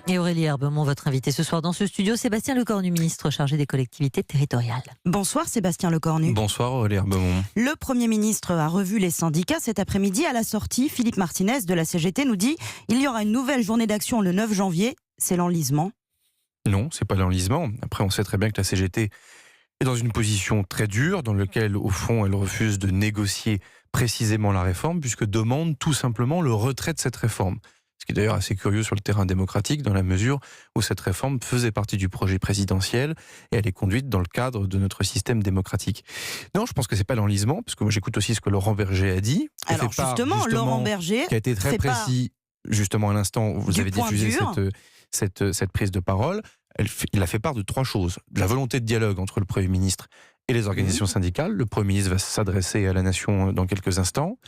Et Aurélie Herbemont, votre invité ce soir dans ce studio, Sébastien Lecornu, ministre chargé des collectivités territoriales. Bonsoir Sébastien Lecornu. Bonsoir Aurélie Herbemont. Le Premier ministre a revu les syndicats cet après-midi. À la sortie, Philippe Martinez de la CGT nous dit il y aura une nouvelle journée d'action le 9 janvier. C'est l'enlisement. Non, c'est pas l'enlisement. Après, on sait très bien que la CGT est dans une position très dure, dans laquelle, au fond, elle refuse de négocier précisément la réforme, puisque demande tout simplement le retrait de cette réforme. Ce qui est d'ailleurs assez curieux sur le terrain démocratique, dans la mesure où cette réforme faisait partie du projet présidentiel et elle est conduite dans le cadre de notre système démocratique. Non, je pense que c'est pas l'enlisement, parce que moi j'écoute aussi ce que Laurent Berger a dit. Alors justement, Laurent Berger, qui a été très précis, justement à l'instant où vous avez diffusé cette prise de parole. Il a fait part de trois choses. De la volonté de dialogue entre le Premier ministre et les organisations syndicales. Le Premier ministre va s'adresser à la nation dans quelques instants.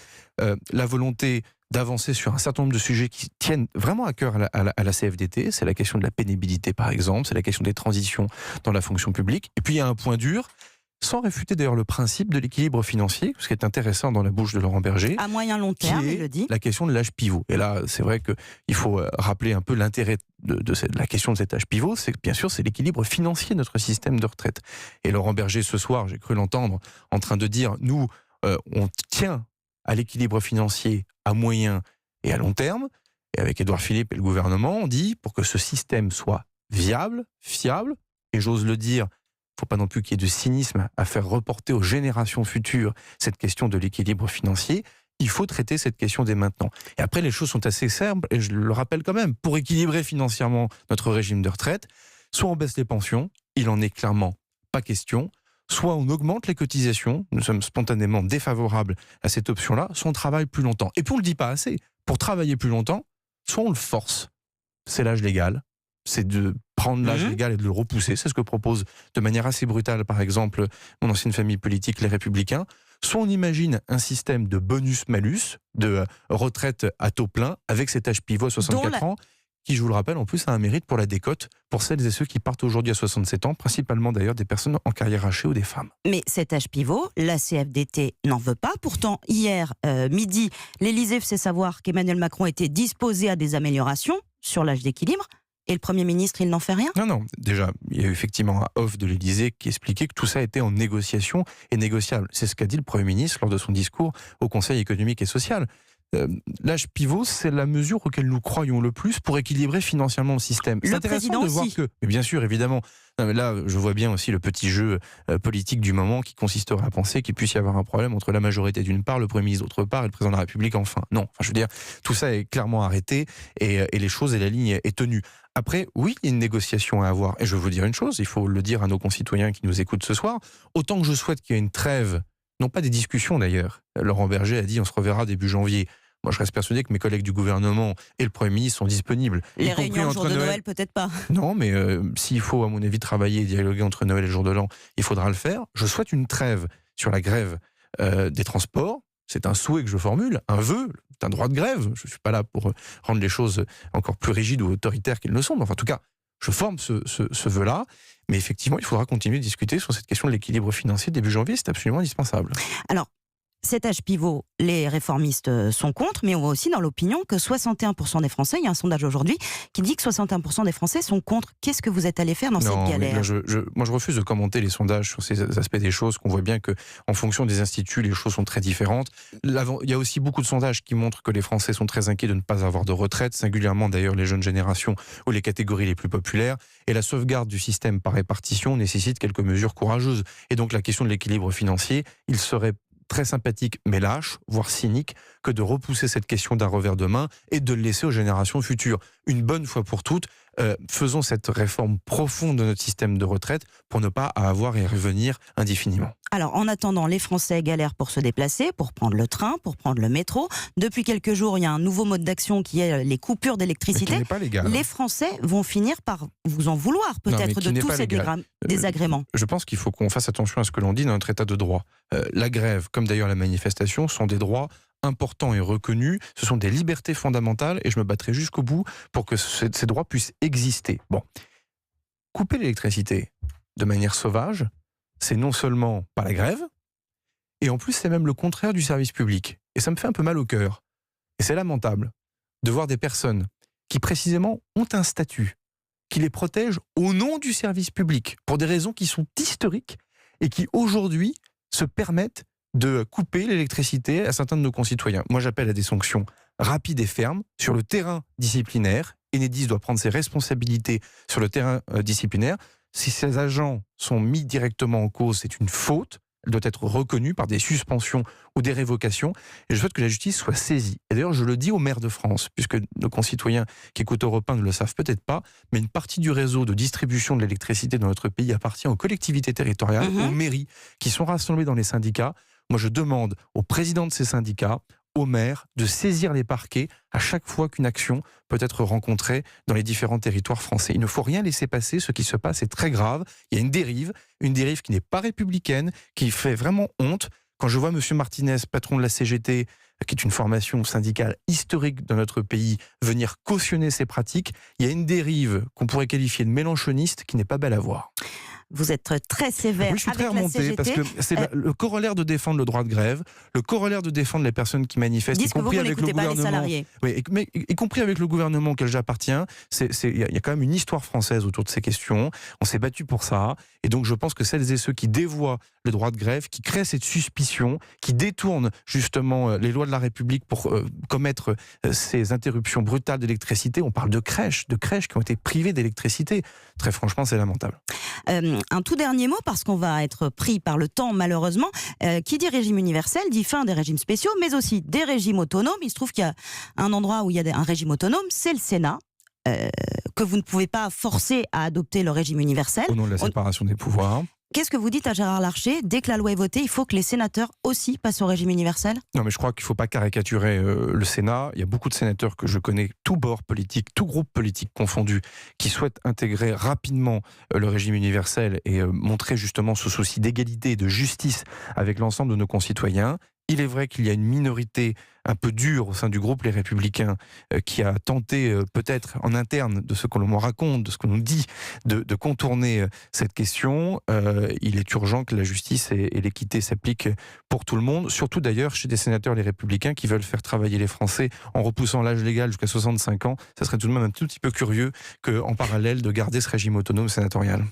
La volonté d'avancer sur un certain nombre de sujets qui tiennent vraiment à cœur à la CFDT. C'est la question de la pénibilité, par exemple. C'est la question des transitions dans la fonction publique. Et puis, il y a un point dur, sans réfuter d'ailleurs le principe de l'équilibre financier, ce qui est intéressant dans la bouche de Laurent Berger. À moyen long terme, il le dit. La question de l'âge pivot. Et là, c'est vrai qu'il faut rappeler un peu l'intérêt de la question de cet âge pivot. C'est que, bien sûr, c'est l'équilibre financier de notre système de retraite. Et Laurent Berger, ce soir, j'ai cru l'entendre en train de dire, nous, on tient à l'équilibre financier à moyen et à long terme. Et avec Édouard Philippe et le gouvernement, on dit, pour que ce système soit viable, fiable, et j'ose le dire, il ne faut pas non plus qu'il y ait de cynisme à faire reporter aux générations futures cette question de l'équilibre financier. Il faut traiter cette question dès maintenant. Et après, les choses sont assez simples, et je le rappelle quand même, pour équilibrer financièrement notre régime de retraite, soit on baisse les pensions, il en est clairement pas question, soit on augmente les cotisations, nous sommes spontanément défavorables à cette option-là, soit on travaille plus longtemps. Et puis on ne le dit pas assez, pour travailler plus longtemps, soit on le force. C'est l'âge légal, c'est de prendre l'âge légal et de le repousser. C'est ce que propose de manière assez brutale, par exemple, mon ancienne famille politique, les Républicains. Soit on imagine un système de bonus-malus, de retraite à taux plein, avec cet âge pivot à 64 ans, qui, je vous le rappelle, en plus a un mérite pour la décote, pour celles et ceux qui partent aujourd'hui à 67 ans, principalement d'ailleurs des personnes en carrière hachée ou des femmes. Mais cet âge pivot, la CFDT n'en veut pas. Pourtant, hier midi, l'Élysée faisait savoir qu'Emmanuel Macron était disposé à des améliorations sur l'âge d'équilibre. Et le Premier ministre, il n'en fait rien ? Non. Déjà, il y a eu effectivement un off de l'Élysée qui expliquait que tout ça était en négociation et négociable. C'est ce qu'a dit le Premier ministre lors de son discours au Conseil économique et social. L'âge pivot, c'est la mesure auquel nous croyons le plus pour équilibrer financièrement le système. C'est intéressant de voir que, mais bien sûr, évidemment, là, je vois bien aussi le petit jeu politique du moment qui consisterait à penser qu'il puisse y avoir un problème entre la majorité d'une part, le Premier ministre d'autre part et le président de la République enfin. Non, je veux dire, tout ça est clairement arrêté et les choses et la ligne est tenue. Après, oui, il y a une négociation à avoir. Et je veux vous dire une chose, il faut le dire à nos concitoyens qui nous écoutent ce soir, autant que je souhaite qu'il y ait une trêve, non pas des discussions d'ailleurs. Laurent Berger a dit on se reverra début janvier. Moi, je reste persuadé que mes collègues du gouvernement et le Premier ministre sont disponibles. Les réunions le jour de Noël, peut-être pas. Non, mais s'il faut, à mon avis, travailler et dialoguer entre Noël et le jour de l'an, il faudra le faire. Je souhaite une trêve sur la grève des transports. C'est un souhait que je formule, un vœu, un droit de grève. Je ne suis pas là pour rendre les choses encore plus rigides ou autoritaires qu'elles ne sont. Mais enfin, en tout cas, je forme ce vœu-là. Mais effectivement, il faudra continuer de discuter sur cette question de l'équilibre financier début janvier. C'est absolument indispensable. Alors, cet âge pivot, les réformistes sont contre, mais on voit aussi dans l'opinion que 61% des Français, il y a un sondage aujourd'hui qui dit que 61% des Français sont contre. Qu'est-ce que vous êtes allé faire dans cette galère ? Moi, je refuse de commenter les sondages sur ces aspects des choses, qu'on voit bien qu'en fonction des instituts, les choses sont très différentes. Il y a aussi beaucoup de sondages qui montrent que les Français sont très inquiets de ne pas avoir de retraite, singulièrement d'ailleurs les jeunes générations ou les catégories les plus populaires. Et la sauvegarde du système par répartition nécessite quelques mesures courageuses. Et donc la question de l'équilibre financier, il serait très sympathique mais lâche, voire cynique, que de repousser cette question d'un revers de main et de le laisser aux générations futures. Une bonne fois pour toutes, faisons cette réforme profonde de notre système de retraite pour ne pas avoir à y revenir indéfiniment. Alors, en attendant, les Français galèrent pour se déplacer, pour prendre le train, pour prendre le métro. Depuis quelques jours, il y a un nouveau mode d'action qui est les coupures d'électricité. Mais qui n'est pas légal. Les Français vont finir par vous en vouloir, peut-être, de tous ces désagréments. Je pense qu'il faut qu'on fasse attention à ce que l'on dit dans notre état de droit. La grève, comme d'ailleurs la manifestation, sont des droits importants et reconnus. Ce sont des libertés fondamentales et je me battrai jusqu'au bout pour que ces droits puissent exister. Bon, couper l'électricité de manière sauvage, c'est non seulement pas la grève, et en plus c'est même le contraire du service public. Et ça me fait un peu mal au cœur. Et c'est lamentable de voir des personnes qui précisément ont un statut qui les protège au nom du service public, pour des raisons qui sont historiques et qui aujourd'hui se permettent de couper l'électricité à certains de nos concitoyens. Moi, j'appelle à des sanctions rapides et fermes sur le terrain disciplinaire. Enedis doit prendre ses responsabilités sur le terrain disciplinaire. Si ces agents sont mis directement en cause, c'est une faute. Elle doit être reconnue par des suspensions ou des révocations. Et je souhaite que la justice soit saisie. Et d'ailleurs, je le dis aux maires de France, puisque nos concitoyens qui écoutent Europe 1 ne le savent peut-être pas, mais une partie du réseau de distribution de l'électricité dans notre pays appartient aux collectivités territoriales, aux mairies, qui sont rassemblées dans les syndicats. Moi, je demande aux présidents de ces syndicats, aux maires, de saisir les parquets à chaque fois qu'une action peut être rencontrée dans les différents territoires français. Il ne faut rien laisser passer, ce qui se passe est très grave. Il y a une dérive qui n'est pas républicaine, qui fait vraiment honte. Quand je vois M. Martinez, patron de la CGT, qui est une formation syndicale historique dans notre pays, venir cautionner ces pratiques, il y a une dérive qu'on pourrait qualifier de mélenchoniste qui n'est pas belle à voir. Vous êtes très sévère oui, je suis avec très la remonté CGT. parce que c'est le corollaire de défendre le droit de grève, le corollaire de défendre les personnes qui manifestent, Dites y que vous compris avec le n'écoutez pas les gouvernement. salariés. Oui, mais y compris avec le gouvernement auquel j'appartiens, il y a quand même une histoire française autour de ces questions. On s'est battu pour ça, et donc je pense que celles et ceux qui dévoient le droit de grève, qui créent cette suspicion, qui détournent justement les lois de la République pour commettre ces interruptions brutales d'électricité. On parle de crèches qui ont été privées d'électricité. Très franchement, c'est lamentable. Un tout dernier mot, parce qu'on va être pris par le temps malheureusement. Qui dit régime universel dit fin des régimes spéciaux, mais aussi des régimes autonomes. Il se trouve qu'il y a un endroit où il y a un régime autonome, c'est le Sénat. Que vous ne pouvez pas forcer à adopter le régime universel. Au nom de la séparation des pouvoirs. Qu'est-ce que vous dites à Gérard Larcher? Dès que la loi est votée, il faut que les sénateurs aussi passent au régime universel? Non, mais je crois qu'il ne faut pas caricaturer le Sénat. Il y a beaucoup de sénateurs que je connais, tout bord politique, tout groupe politique confondu, qui souhaitent intégrer rapidement le régime universel et montrer justement ce souci d'égalité et de justice avec l'ensemble de nos concitoyens. Il est vrai qu'il y a une minorité un peu dure au sein du groupe Les Républicains qui a tenté peut-être en interne de ce que l'on me raconte, de ce que l'on dit, de contourner cette question. Il est urgent que la justice et l'équité s'appliquent pour tout le monde, surtout d'ailleurs chez des sénateurs Les Républicains qui veulent faire travailler les Français en repoussant l'âge légal jusqu'à 65 ans. Ça serait tout de même un tout petit peu curieux qu'en parallèle de garder ce régime autonome sénatorial.